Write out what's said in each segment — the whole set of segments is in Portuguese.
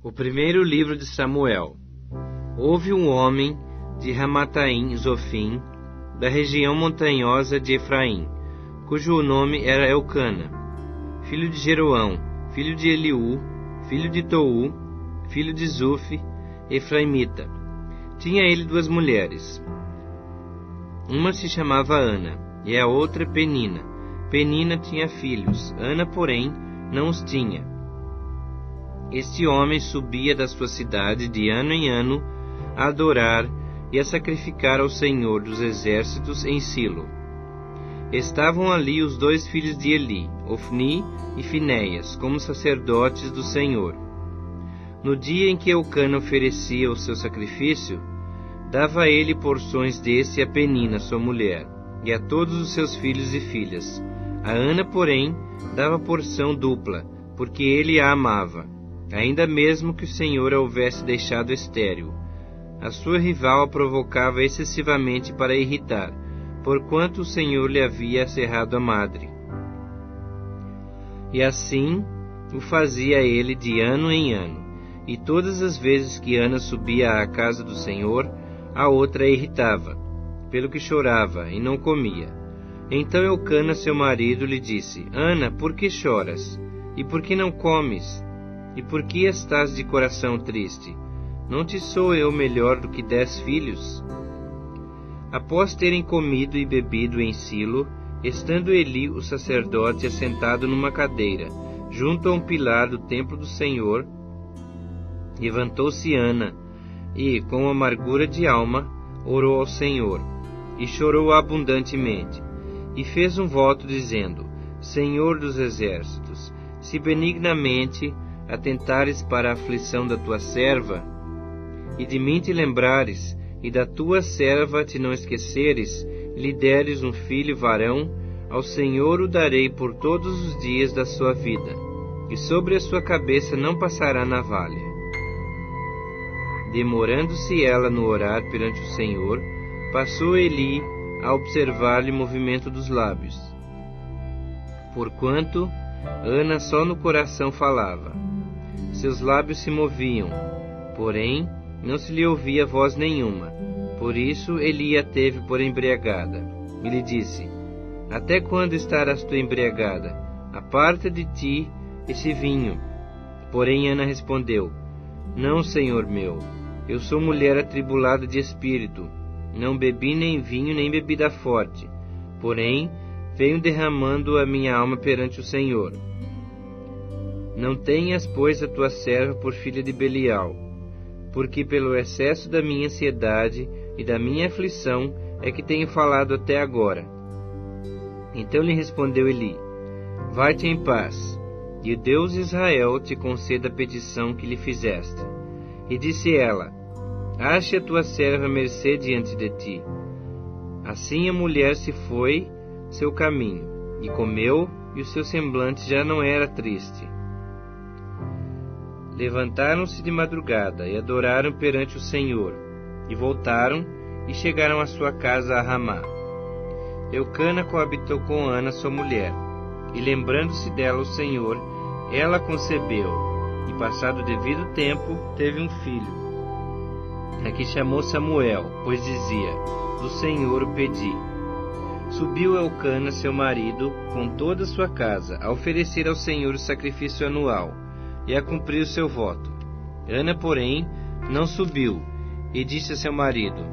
O primeiro livro de Samuel. Houve um homem de Ramataim Zofim, da região montanhosa de Efraim, cujo nome era Elcana, filho de Jeroão, filho de Eliú, filho de Tou, filho de Zuf, efraimita. Tinha ele 2 mulheres. Uma se chamava Ana, e a outra Penina. Penina tinha filhos, Ana, porém, não os tinha. Este homem subia da sua cidade de ano em ano a adorar e a sacrificar ao Senhor dos Exércitos em Silo. Estavam ali os 2 filhos de Eli, Ofni e Finéias, como sacerdotes do Senhor. No dia em que Elcana oferecia o seu sacrifício, dava ele porções desse a Penina, sua mulher, e a todos os seus filhos e filhas. A Ana, porém, dava porção dupla, porque ele a amava, ainda mesmo que o Senhor a houvesse deixado estéril. A sua rival a provocava excessivamente para irritar, porquanto o Senhor lhe havia cerrado a madre. E assim o fazia ele de ano em ano, e todas as vezes que Ana subia à casa do Senhor, a outra a irritava, pelo que chorava e não comia. Então Elcana, seu marido, lhe disse: Ana, por que choras? E por que não comes? E por que estás de coração triste? Não te sou eu melhor do que 10 filhos? Após terem comido e bebido em Silo, estando Eli, o sacerdote, assentado numa cadeira, junto a um pilar do templo do Senhor, levantou-se Ana, e, com amargura de alma, orou ao Senhor, e chorou abundantemente, e fez um voto, dizendo: Senhor dos Exércitos, se benignamente atentares para a aflição da tua serva, e de mim te lembrares, e da tua serva te não esqueceres, e lhe deres um filho varão, ao Senhor o darei por todos os dias da sua vida, e sobre a sua cabeça não passará navalha. Demorando-se ela no orar perante o Senhor, passou Eli a observar-lhe o movimento dos lábios. Porquanto Ana só no coração falava, seus lábios se moviam, porém não se lhe ouvia voz nenhuma. Por isso Eli a teve por embriagada, e lhe disse: Até quando estarás tu embriagada? Aparta de ti esse vinho. Porém Ana respondeu: Não, Senhor meu, eu sou mulher atribulada de espírito, não bebi nem vinho nem bebida forte, porém venho derramando a minha alma perante o Senhor. Não tenhas, pois, a tua serva por filha de Belial, porque pelo excesso da minha ansiedade e da minha aflição é que tenho falado até agora. Então lhe respondeu Eli: Vai-te em paz, e o Deus de Israel te conceda a petição que lhe fizeste. E disse ela: Ache a tua serva mercê diante de ti. Assim a mulher se foi seu caminho, e comeu, e o seu semblante já não era triste. Levantaram-se de madrugada, e adoraram perante o Senhor, e voltaram, e chegaram à sua casa a Ramá. Eucana coabitou com Ana, sua mulher, e lembrando-se dela o Senhor, ela concebeu, e passado o devido tempo, teve um filho, a que chamou Samuel, pois dizia: Do Senhor o pedi. Subiu Eucana, seu marido, com toda a sua casa, a oferecer ao Senhor o sacrifício anual, e a cumprir o seu voto. Ana, porém, não subiu, e disse a seu marido: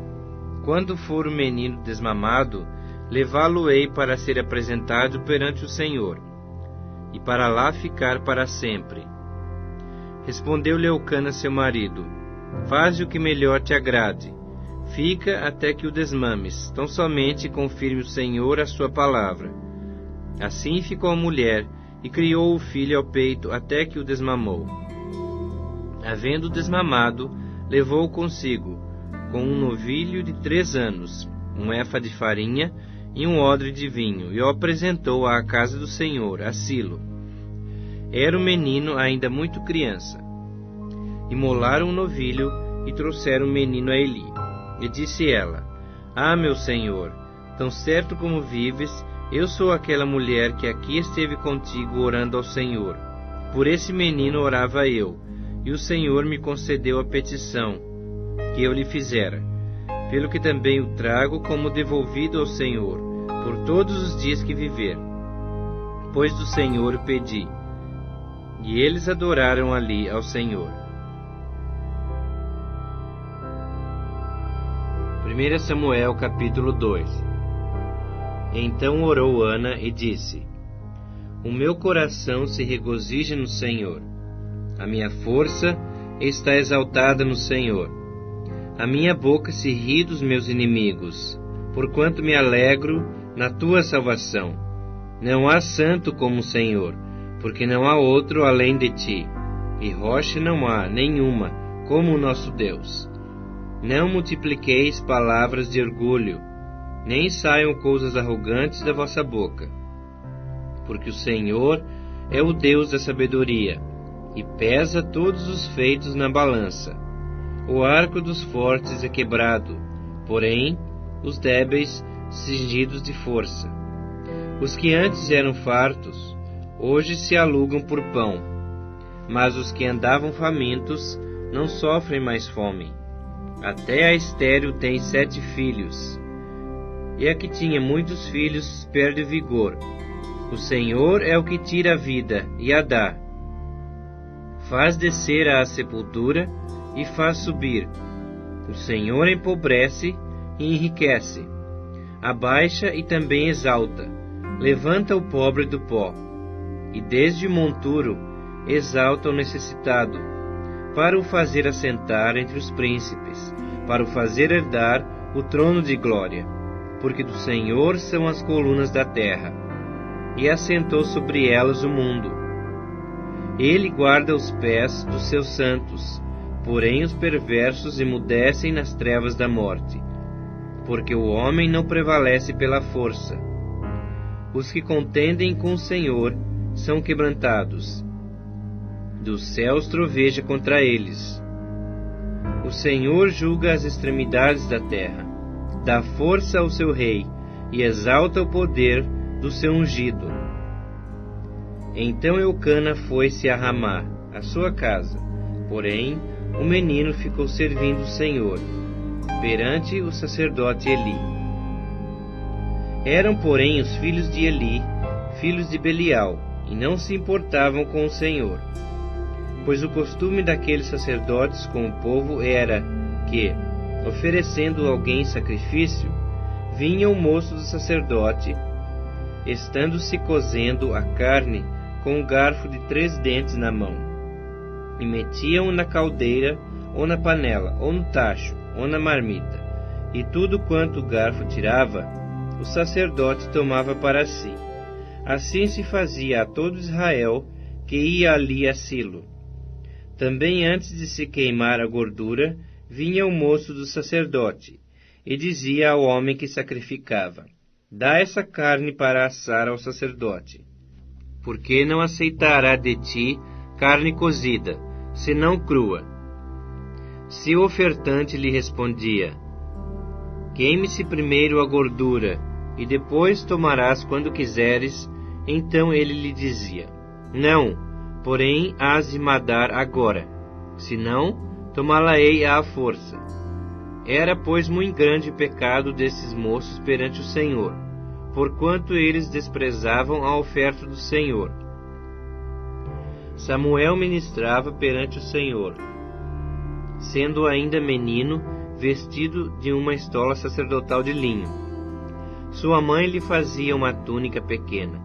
Quando for o menino desmamado, levá-lo-ei para ser apresentado perante o Senhor, e para lá ficar para sempre. Respondeu-lhe Eucana, seu marido: Faze o que melhor te agrade. Fica até que o desmames, tão somente confirme o Senhor a sua palavra. Assim ficou a mulher, e criou o filho ao peito até que o desmamou. Havendo desmamado, levou-o consigo, com um novilho de 3 anos, um efa de farinha e um odre de vinho, e o apresentou à casa do Senhor, a Silo. Era o menino ainda muito criança. Imolaram o novilho e trouxeram o menino a Eli. E disse ela: Ah, meu senhor, tão certo como vives, eu sou aquela mulher que aqui esteve contigo orando ao Senhor. Por esse menino orava eu, e o Senhor me concedeu a petição que eu lhe fizera, pelo que também o trago como devolvido ao Senhor, por todos os dias que viver. Pois do Senhor o pedi. E eles adoraram ali ao Senhor. 1 Samuel capítulo 2. Então orou Ana e disse: O meu coração se regozija no Senhor. A minha força está exaltada no Senhor. A minha boca se ri dos meus inimigos, porquanto me alegro na tua salvação. Não há santo como o Senhor, porque não há outro além de ti, e rocha não há nenhuma como o nosso Deus. Não multipliqueis palavras de orgulho, nem saiam coisas arrogantes da vossa boca. Porque o Senhor é o Deus da sabedoria, e pesa todos os feitos na balança. O arco dos fortes é quebrado, porém os débeis cingidos de força. Os que antes eram fartos, hoje se alugam por pão, mas os que andavam famintos não sofrem mais fome. Até a estéril tem 7 filhos, e a que tinha muitos filhos perde vigor. O Senhor é o que tira a vida e a dá. Faz descer à sepultura e faz subir. O Senhor empobrece e enriquece. Abaixa e também exalta. Levanta o pobre do pó. E desde o monturo exalta o necessitado, para o fazer assentar entre os príncipes, para o fazer herdar o trono de glória. Porque do Senhor são as colunas da terra, e assentou sobre elas o mundo. Ele guarda os pés dos seus santos, porém os perversos emudecem nas trevas da morte. Porque o homem não prevalece pela força. Os que contendem com o Senhor são quebrantados. Dos céus troveja contra eles. O Senhor julga as extremidades da terra, dá força ao seu rei e exalta o poder do seu ungido. Então Eucana foi-se a Ramá, a sua casa. Porém, o menino ficou servindo o Senhor, perante o sacerdote Eli. Eram, porém, os filhos de Eli, filhos de Belial, e não se importavam com o Senhor. Pois o costume daqueles sacerdotes com o povo era que, oferecendo alguém sacrifício, vinha o moço do sacerdote, estando-se cozendo a carne com um garfo de 3 dentes na mão, e metiam na caldeira, ou na panela, ou no tacho, ou na marmita, e tudo quanto o garfo tirava, o sacerdote tomava para si. Assim se fazia a todo Israel que ia ali a Silo. Também antes de se queimar a gordura, vinha o moço do sacerdote, e dizia ao homem que sacrificava: Dá essa carne para assar ao sacerdote, porque não aceitará de ti carne cozida, senão crua. Se o ofertante lhe respondia: Queime-se primeiro a gordura, e depois tomarás quando quiseres, então ele lhe dizia: Não, porém hás de madar agora, senão tomá-la-ei à força. Era, pois, muito grande o pecado desses moços perante o Senhor, porquanto eles desprezavam a oferta do Senhor. Samuel ministrava perante o Senhor, sendo ainda menino, vestido de uma estola sacerdotal de linho. Sua mãe lhe fazia uma túnica pequena,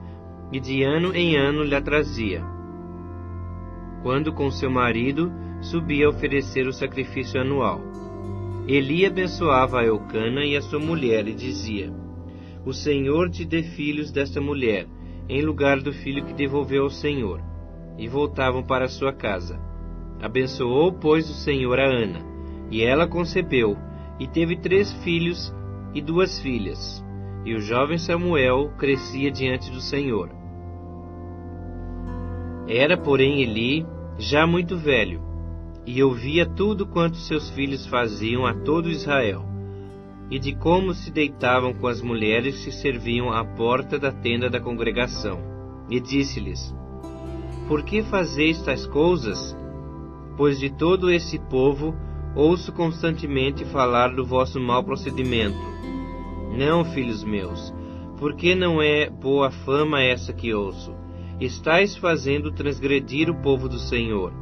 e de ano em ano lhe a trazia, quando com seu marido subia a oferecer o sacrifício anual. Eli abençoava a Eucana e a sua mulher, e dizia: O Senhor te dê filhos desta mulher, em lugar do filho que devolveu ao Senhor. E voltavam para sua casa. Abençoou, pois, o Senhor a Ana, e ela concebeu, e teve 3 filhos e 2 filhas. E o jovem Samuel crescia diante do Senhor. Era, porém, Eli já muito velho, e ouvia tudo quanto seus filhos faziam a todo Israel, e de como se deitavam com as mulheres que serviam à porta da tenda da congregação. E disse-lhes: Por que fazeis tais coisas? pois de todo esse povo ouço constantemente falar do vosso mau procedimento. Não, filhos meus, porque não é boa fama essa que ouço. Estais fazendo transgredir o povo do Senhor.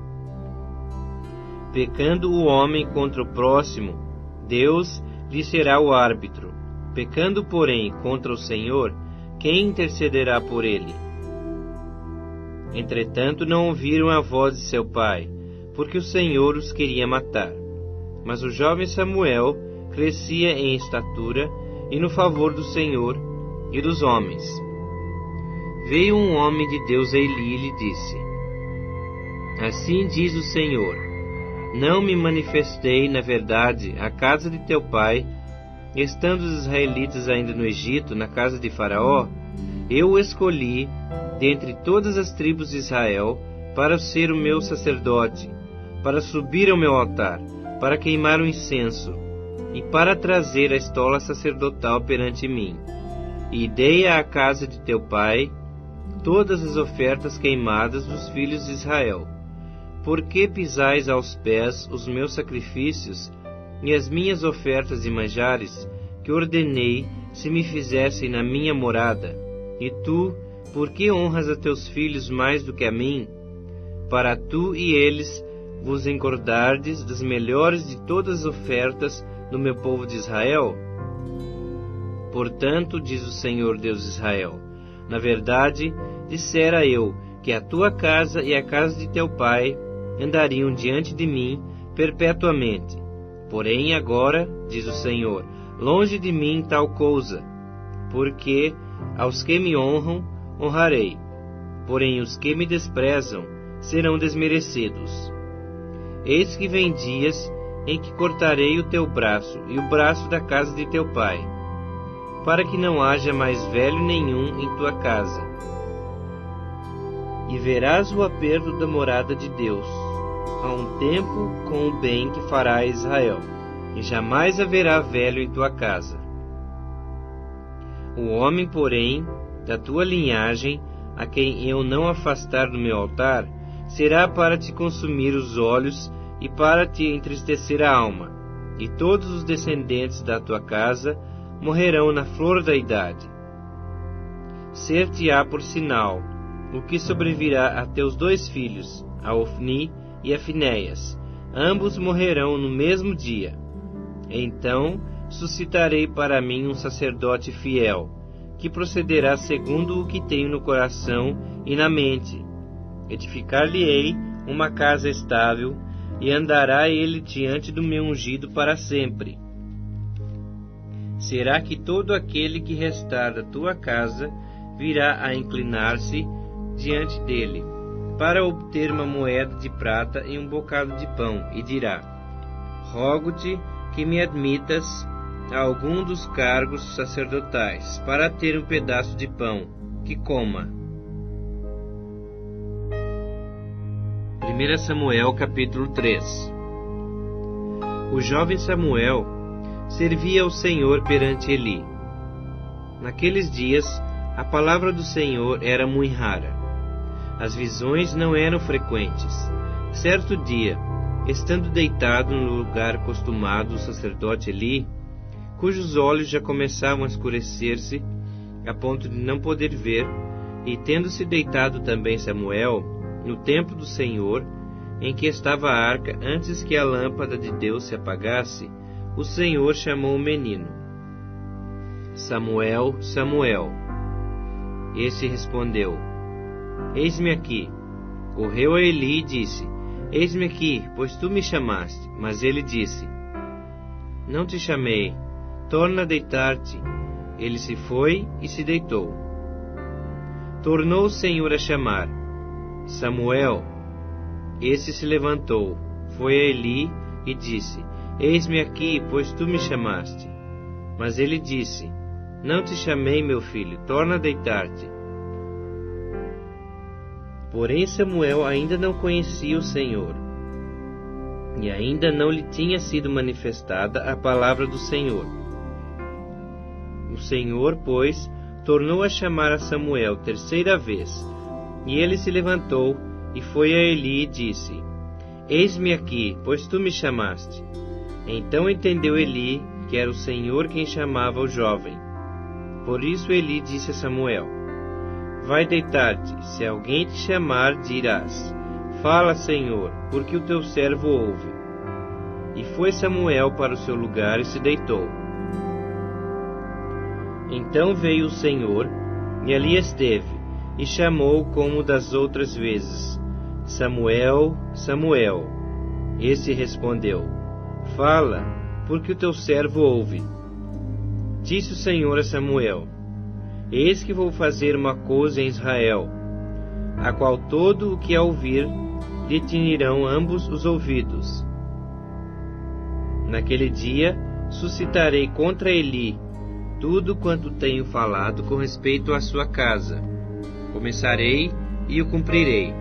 Pecando o homem contra o próximo, Deus lhe será o árbitro. Pecando, porém, contra o Senhor, quem intercederá por ele? Entretanto, não ouviram a voz de seu pai, porque o Senhor os queria matar. Mas o jovem Samuel crescia em estatura e no favor do Senhor e dos homens. Veio um homem de Deus a Eli e lhe disse: Assim diz o Senhor: Não me manifestei, na verdade, à casa de teu pai, estando os israelitas ainda no Egito, na casa de Faraó? Eu o escolhi dentre todas as tribos de Israel para ser o meu sacerdote, para subir ao meu altar, para queimar o incenso e para trazer a estola sacerdotal perante mim. E dei à casa de teu pai todas as ofertas queimadas dos filhos de Israel. Por que pisais aos pés os meus sacrifícios e as minhas ofertas e manjares, que ordenei se me fizessem na minha morada? E tu, por que honras a teus filhos mais do que a mim? Para tu e eles vos engordardes das melhores de todas as ofertas do meu povo de Israel? Portanto, diz o Senhor Deus de Israel, na verdade, dissera eu que a tua casa e a casa de teu pai andariam diante de mim perpetuamente. Porém agora, diz o Senhor, longe de mim tal coisa, porque aos que me honram, honrarei, porém os que me desprezam serão desmerecidos. Eis que vem dias em que cortarei o teu braço e o braço da casa de teu pai, para que não haja mais velho nenhum em tua casa. E verás o aperto da morada de Deus, a um tempo com o bem que fará a Israel, e jamais haverá velho em tua casa. O homem, porém, da tua linhagem, a quem eu não afastar do meu altar, será para te consumir os olhos e para te entristecer a alma, e todos os descendentes da tua casa morrerão na flor da idade. Ser-te-á por sinal o que sobrevirá a teus 2 filhos, a Ofni e a Finéias. Ambos morrerão no mesmo dia. Então suscitarei para mim um sacerdote fiel, que procederá segundo o que tenho no coração e na mente. Edificar-lhe-ei uma casa estável, e andará ele diante do meu ungido para sempre. Será que todo aquele que restar da tua casa virá a inclinar-se diante dele, para obter uma moeda de prata e um bocado de pão, e dirá: Rogo-te que me admitas a algum dos cargos sacerdotais, para ter um pedaço de pão, que coma. 1 Samuel capítulo 3. O jovem Samuel servia ao Senhor perante Eli. Naqueles dias, a palavra do Senhor era muito rara. As visões não eram frequentes. Certo dia, estando deitado no lugar acostumado o sacerdote Eli, cujos olhos já começavam a escurecer-se, a ponto de não poder ver, e tendo-se deitado também Samuel, no templo do Senhor, em que estava a arca, antes que a lâmpada de Deus se apagasse, o Senhor chamou o menino: Samuel, Samuel. Esse respondeu: Eis-me aqui. Correu a Eli e disse: Eis-me aqui, pois tu me chamaste. Mas ele disse: Não te chamei, torna a deitar-te. Ele se foi e se deitou. Tornou o Senhor a chamar: Samuel. Esse se levantou, foi a Eli e disse: Eis-me aqui, pois tu me chamaste. Mas ele disse: Não te chamei, meu filho, torna a deitar-te. Porém Samuel ainda não conhecia o Senhor, e ainda não lhe tinha sido manifestada a palavra do Senhor. O Senhor, pois, tornou a chamar a Samuel 3ª vez, e ele se levantou e foi a Eli e disse: Eis-me aqui, pois tu me chamaste. Então entendeu Eli que era o Senhor quem chamava o jovem. Por isso Eli disse a Samuel: Vai deitar-te, se alguém te chamar, dirás: Fala, Senhor, porque o teu servo ouve. E foi Samuel para o seu lugar e se deitou. Então veio o Senhor, e ali esteve, e chamou como das outras vezes: Samuel, Samuel. Esse respondeu: Fala, porque o teu servo ouve. Disse o Senhor a Samuel: Eis que vou fazer uma coisa em Israel, a qual todo o que a ouvir lhe tinirão ambos os ouvidos. Naquele dia suscitarei contra Eli tudo quanto tenho falado com respeito à sua casa. Começarei e o cumprirei,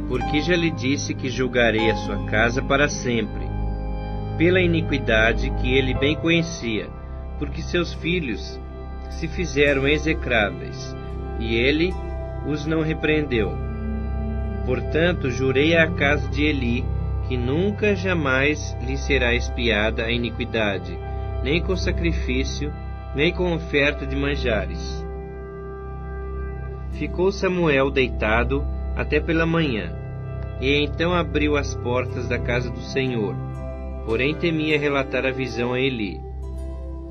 porque já lhe disse que julgarei a sua casa para sempre, pela iniquidade que ele bem conhecia, porque seus filhos se fizeram execráveis, e ele os não repreendeu. Portanto, jurei à casa de Eli que nunca jamais lhe será expiada a iniquidade, nem com sacrifício, nem com oferta de manjares. Ficou Samuel deitado até pela manhã, e então abriu as portas da casa do Senhor, porém temia relatar a visão a Eli.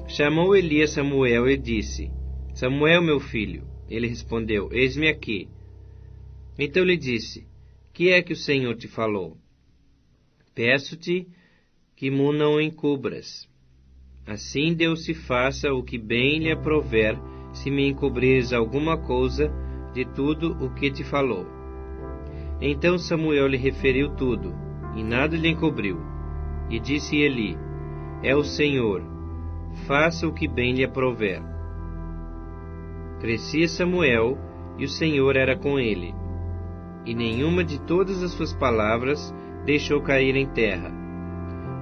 Chamou Eli a Samuel e disse: Samuel, meu filho. Ele respondeu: Eis-me aqui. Então lhe disse: Que é que o Senhor te falou? Peço-te que mo não encubras. Assim Deus se faça o que bem lhe aprouver, se me encobrires alguma coisa de tudo o que te falou. Então Samuel lhe referiu tudo, e nada lhe encobriu. E disse Eli: É o Senhor, faça o que bem lhe aprouver. Crescia Samuel, e o Senhor era com ele, e nenhuma de todas as suas palavras deixou cair em terra.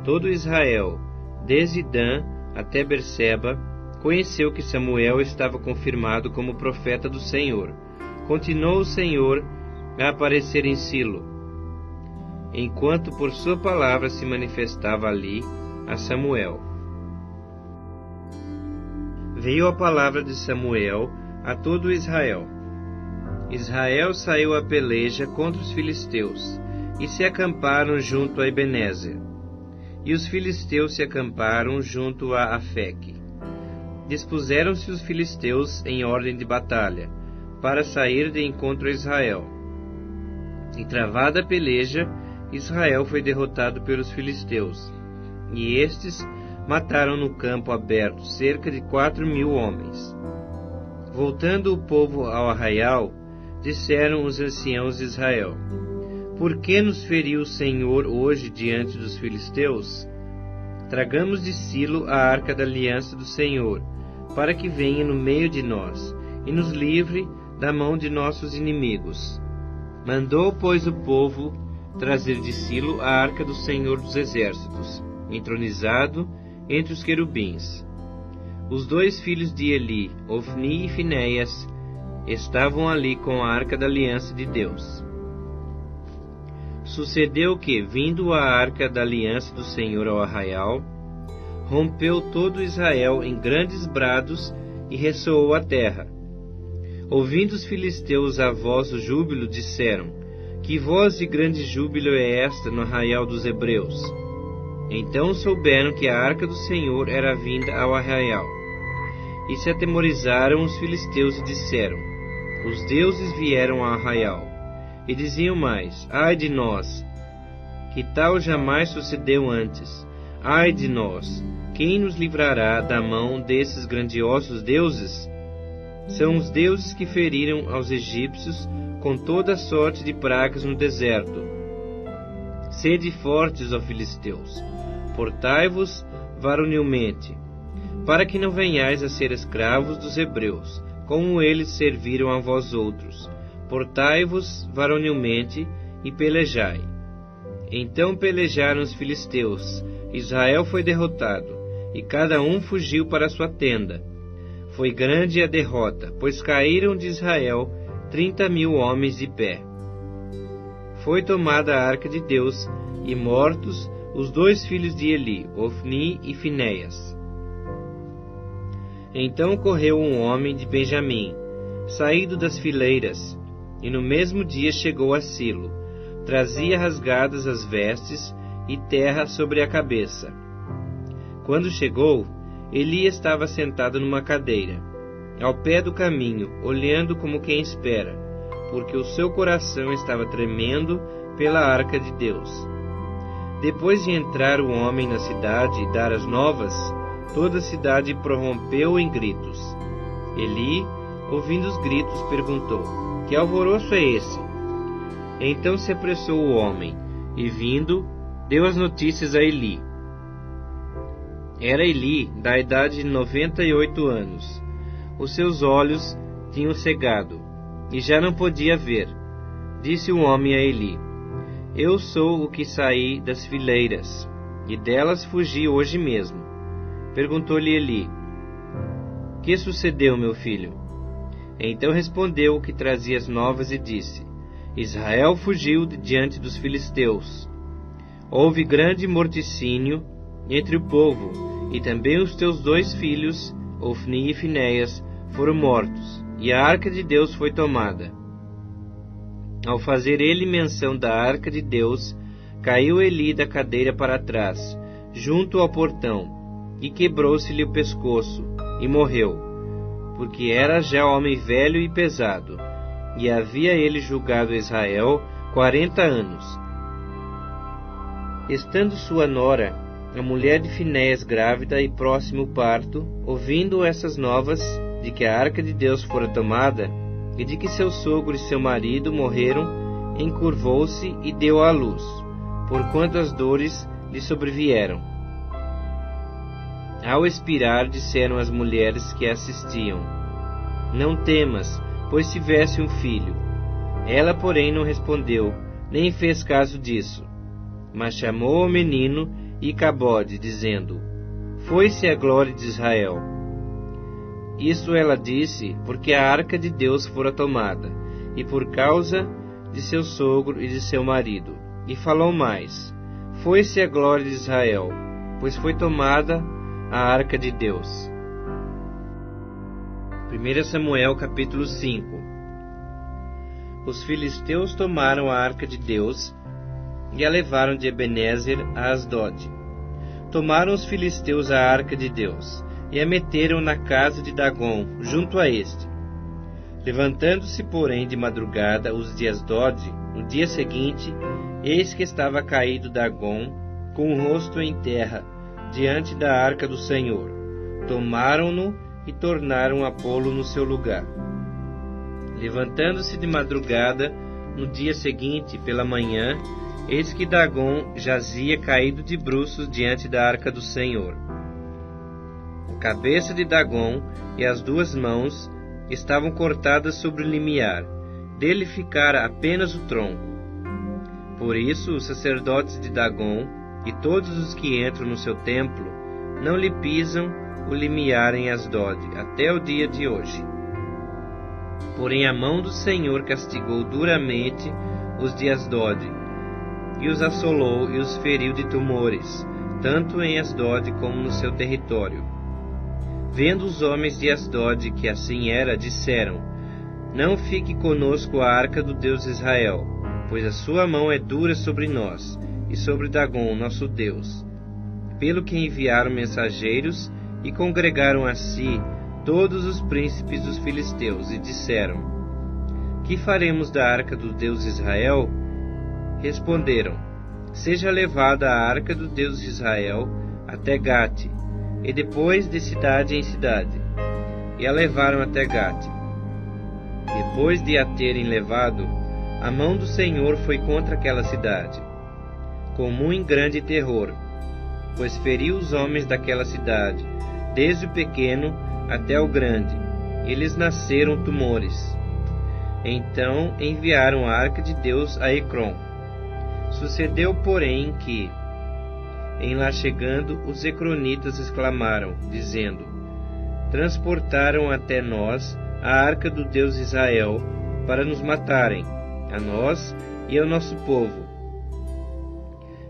Todo Israel, desde Dan até Berseba, conheceu que Samuel estava confirmado como profeta do Senhor. Continuou o Senhor a aparecer em Silo, enquanto por sua palavra se manifestava ali a Samuel. Veio a palavra de Samuel a todo Israel. Israel saiu à peleja contra os filisteus, e se acamparam junto a Ebenezer. E os filisteus se acamparam junto a Afeque. Dispuseram-se os filisteus em ordem de batalha, para sair de encontro a Israel. E travada a peleja, Israel foi derrotado pelos filisteus, e estes mataram no campo aberto cerca de 4.000 homens. Voltando o povo ao arraial, disseram os anciãos de Israel: Por que nos feriu o Senhor hoje diante dos filisteus? Tragamos de Silo a arca da aliança do Senhor, para que venha no meio de nós, e nos livre da mão de nossos inimigos. Mandou, pois, o povo trazer de Silo a arca do Senhor dos Exércitos, entronizado entre os querubins. Os 2 filhos de Eli, Ofni e Finéias, estavam ali com a arca da aliança de Deus. Sucedeu que, vindo a arca da aliança do Senhor ao arraial, rompeu todo Israel em grandes brados e ressoou a terra. Ouvindo os filisteus a voz do júbilo, disseram: Que voz de grande júbilo é esta no arraial dos hebreus? Então souberam que a arca do Senhor era vinda ao arraial. E se atemorizaram os filisteus e disseram: Os deuses vieram ao arraial. E diziam mais: Ai de nós! Que tal jamais sucedeu antes? Ai de nós! Quem nos livrará da mão desses grandiosos deuses? São os deuses que feriram aos egípcios com toda sorte de pragas no deserto. Sede fortes, ó filisteus, portai-vos varonilmente, para que não venhais a ser escravos dos hebreus, como eles serviram a vós outros. Portai-vos varonilmente e pelejai. Então pelejaram os filisteus. Israel foi derrotado, e cada um fugiu para sua tenda. Foi grande a derrota, pois caíram de Israel 30.000 homens de pé. foi tomada a arca de Deus, e mortos os 2 filhos de Eli, Ofni e Finéias. Então correu um homem de Benjamim, saído das fileiras, e no mesmo dia chegou a Silo. Trazia rasgadas as vestes e terra sobre a cabeça. Quando chegou, Eli estava sentado numa cadeira, ao pé do caminho, olhando como quem espera, porque o seu coração estava tremendo pela arca de Deus. Depois de entrar o homem na cidade e dar as novas, toda a cidade prorrompeu em gritos. Eli, ouvindo os gritos, perguntou: Que alvoroço é esse? Então se apressou o homem, e vindo, deu as notícias a Eli. Era Eli da idade de 98 anos. Os seus olhos tinham cegado, e já não podia ver. Disse o homem a Eli: Eu sou o que saí das fileiras, e delas fugi hoje mesmo. Perguntou-lhe Eli: Que sucedeu, meu filho? Então respondeu o que trazia as novas e disse: Israel fugiu de diante dos filisteus. Houve grande morticínio entre o povo, e também os teus 2 filhos, Ofni e Finéias, foram mortos, e a arca de Deus foi tomada. Ao fazer ele menção da arca de Deus, caiu Eli da cadeira para trás, junto ao portão, e quebrou-se-lhe o pescoço, e morreu, porque era já homem velho e pesado, e havia ele julgado Israel 40 anos. Estando sua nora, a mulher de Finéias, grávida e próximo ao parto, ouvindo essas novas de que a arca de Deus fora tomada, e de que seu sogro e seu marido morreram, encurvou-se e deu à luz, porquanto as dores lhe sobrevieram. Ao expirar, disseram as mulheres que a assistiam: Não temas, pois tivesse um filho. Ela, porém, não respondeu, nem fez caso disso, mas chamou o menino Icabode, dizendo: Foi-se a glória de Israel. Isso ela disse porque a arca de Deus fora tomada, e por causa de seu sogro e de seu marido. E falou mais: Foi-se a glória de Israel, pois foi tomada a arca de Deus. 1 Samuel capítulo 5. Os filisteus tomaram a arca de Deus e a levaram de Ebenezer a Asdod. Tomaram os filisteus a arca de Deus e a meteram na casa de Dagom, junto a este. Levantando-se, porém, de madrugada os de Asdod, no dia seguinte, eis que estava caído Dagom, com o rosto em terra, diante da arca do Senhor. Tomaram-no e tornaram a pô-lo no seu lugar. Levantando-se de madrugada, no dia seguinte, pela manhã, eis que Dagom jazia caído de bruços diante da arca do Senhor. A cabeça de Dagom e as 2 mãos estavam cortadas sobre o limiar, dele ficara apenas o tronco. Por isso os sacerdotes de Dagom e todos os que entram no seu templo não lhe pisam o limiar em Asdod até o dia de hoje. Porém a mão do Senhor castigou duramente os de Asdod, e os assolou e os feriu de tumores, tanto em Asdod como no seu território. Vendo os homens de Asdod que assim era, disseram: Não fique conosco a arca do Deus de Israel, pois a sua mão é dura sobre nós, e sobre Dagom, nosso Deus. Pelo que enviaram mensageiros, e congregaram a si todos os príncipes dos filisteus, e disseram: Que faremos da arca do Deus de Israel? Responderam: Seja levada a arca do Deus de Israel até Gate, e depois de cidade em cidade. E a levaram até Gate. Depois de a terem levado, a mão do Senhor foi contra aquela cidade, com muito grande terror, pois feriu os homens daquela cidade, desde o pequeno até o grande, e lhes nasceram tumores. Então enviaram a arca de Deus a Ecrom. Sucedeu, porém, que, em lá chegando, os ecronitas exclamaram, dizendo: Transportaram até nós a arca do Deus de Israel, para nos matarem, a nós e ao nosso povo.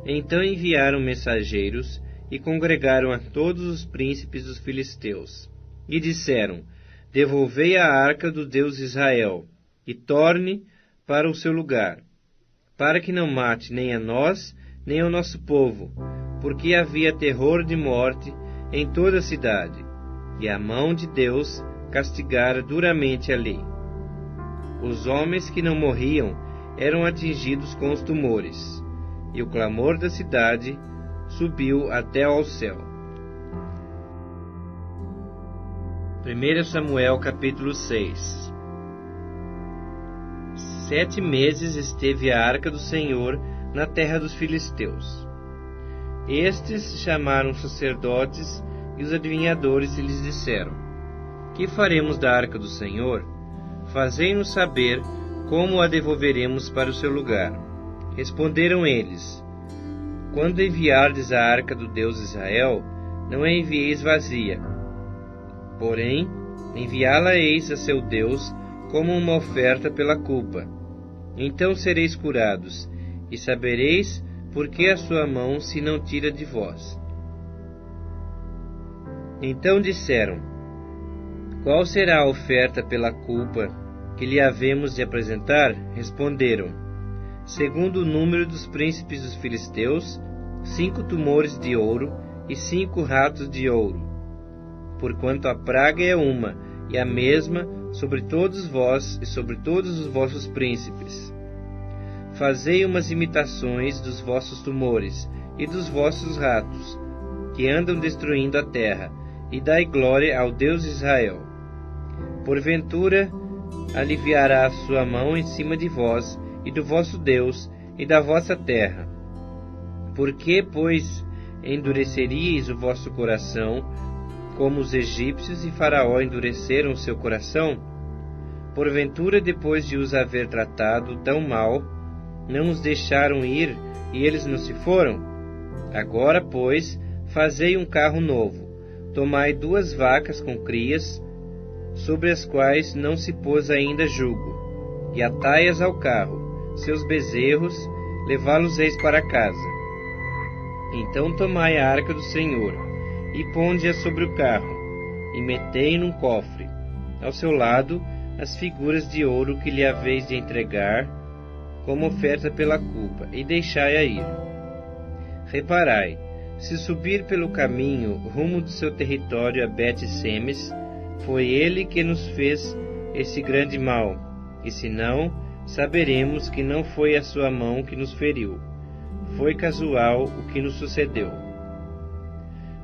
Então enviaram mensageiros e congregaram a todos os príncipes dos filisteus, e disseram: Devolvei a arca do Deus Israel, e torne para o seu lugar, para que não mate nem a nós, nem ao nosso povo, porque havia terror de morte em toda a cidade, e a mão de Deus castigara duramente ali. Os homens que não morriam eram atingidos com os tumores, e o clamor da cidade subiu até ao céu. 1 Samuel capítulo 6. 7 meses esteve a arca do Senhor na terra dos filisteus. Estes chamaram os sacerdotes e os adivinhadores e lhes disseram: Que faremos da arca do Senhor? Fazei-nos saber como a devolveremos para o seu lugar. Responderam eles: Quando enviardes a arca do Deus Israel, não a envieis vazia. Porém, enviá-la-eis a seu Deus como uma oferta pela culpa. Então sereis curados, e sabereis por que a sua mão se não tira de vós. Então disseram: Qual será a oferta pela culpa que lhe havemos de apresentar? Responderam: Segundo o número dos príncipes dos filisteus, 5 tumores de ouro e 5 ratos de ouro. Porquanto a praga é uma, e a mesma sobre todos vós e sobre todos os vossos príncipes. Fazei umas imitações dos vossos tumores e dos vossos ratos, que andam destruindo a terra, e dai glória ao Deus de Israel. Porventura, aliviará a sua mão em cima de vós, e do vosso Deus, e da vossa terra. Por que, pois, endureceríeis o vosso coração, como os egípcios e Faraó endureceram o seu coração? Porventura, depois de os haver tratado tão mal, não os deixaram ir, e eles não se foram? Agora, pois, fazei um carro novo. Tomai 2 vacas com crias, sobre as quais não se pôs ainda jugo, e atai-as ao carro. Seus bezerros, levá-los-eis para casa. Então tomai a arca do Senhor, e ponde-a sobre o carro, e metei num cofre. Ao seu lado, as figuras de ouro que lhe haveis de entregar, como oferta pela culpa, e deixai-a ir. Reparai, se subir pelo caminho rumo do seu território a Bet-Semes, foi ele que nos fez esse grande mal, e se não, saberemos que não foi a sua mão que nos feriu. Foi casual o que nos sucedeu.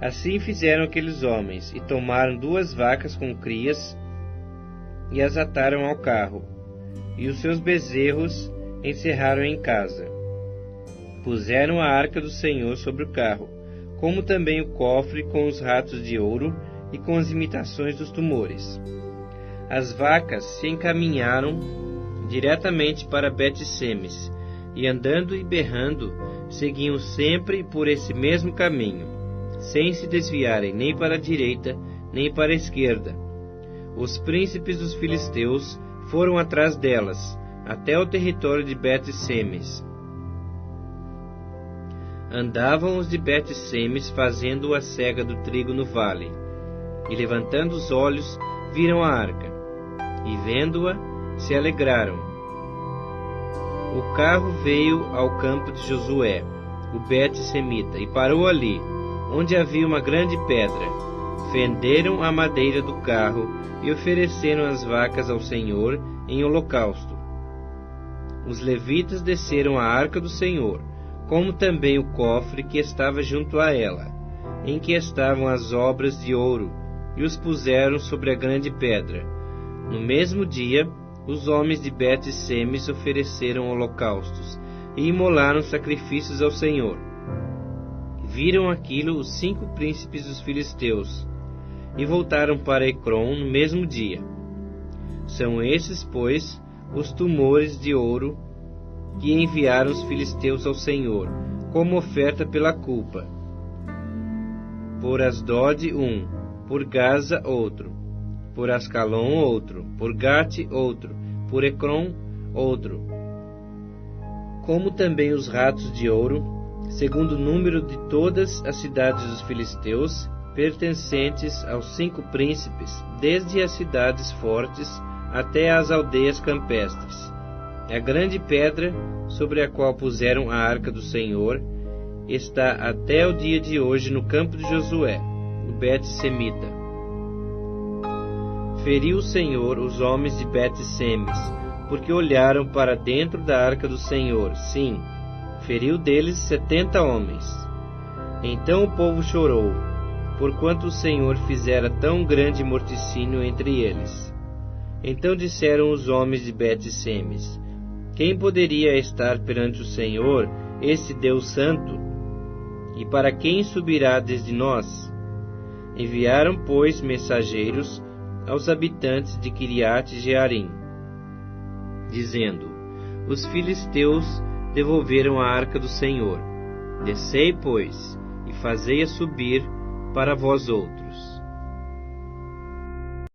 Assim fizeram aqueles homens, e tomaram 2 vacas com crias, e as ataram ao carro, e os seus bezerros encerraram em casa. Puseram a arca do Senhor sobre o carro, como também o cofre com os ratos de ouro e com as imitações dos tumores. As vacas se encaminharam diretamente para Bet-Semes, e andando e berrando, seguiam sempre por esse mesmo caminho, sem se desviarem nem para a direita, nem para a esquerda. Os príncipes dos filisteus foram atrás delas, até o território de Bet-Semes. Andavam os de Bet-Semes fazendo a cega do trigo no vale, e levantando os olhos, viram a arca, e vendo-a, se alegraram. O carro veio ao campo de Josué, o Bet-Semita, e parou ali, onde havia uma grande pedra. Fenderam a madeira do carro e ofereceram as vacas ao Senhor em holocausto. Os levitas desceram a arca do Senhor, como também o cofre que estava junto a ela, em que estavam as obras de ouro, e os puseram sobre a grande pedra. No mesmo dia, os homens de Bet-Semes ofereceram holocaustos e imolaram sacrifícios ao Senhor. Viram aquilo os 5 príncipes dos filisteus, e voltaram para Ecrom no mesmo dia. São esses, pois, os tumores de ouro que enviaram os filisteus ao Senhor, como oferta pela culpa. Por Asdod por Gaza outro, por Ascalon outro, por Gate outro, por Ecrom outro, como também os ratos de ouro, segundo o número de todas as cidades dos filisteus, pertencentes aos 5 príncipes, desde as cidades fortes até às aldeias campestres. A grande pedra sobre a qual puseram a arca do Senhor está até o dia de hoje no campo de Josué, no Bet-Semita. Feriu o Senhor os homens de Bet-Semes, porque olharam para dentro da arca do Senhor. Sim, feriu deles 70 homens. Então o povo chorou, porquanto o Senhor fizera tão grande morticínio entre eles. Então disseram os homens de Bet-Semes: quem poderia estar perante o Senhor, esse Deus santo? E para quem subirá desde nós? Enviaram, pois, mensageiros aos habitantes de Quiriate-Jearim, dizendo: os filisteus devolveram a arca do Senhor. Descei, pois, e fazei-a subir para vós outros.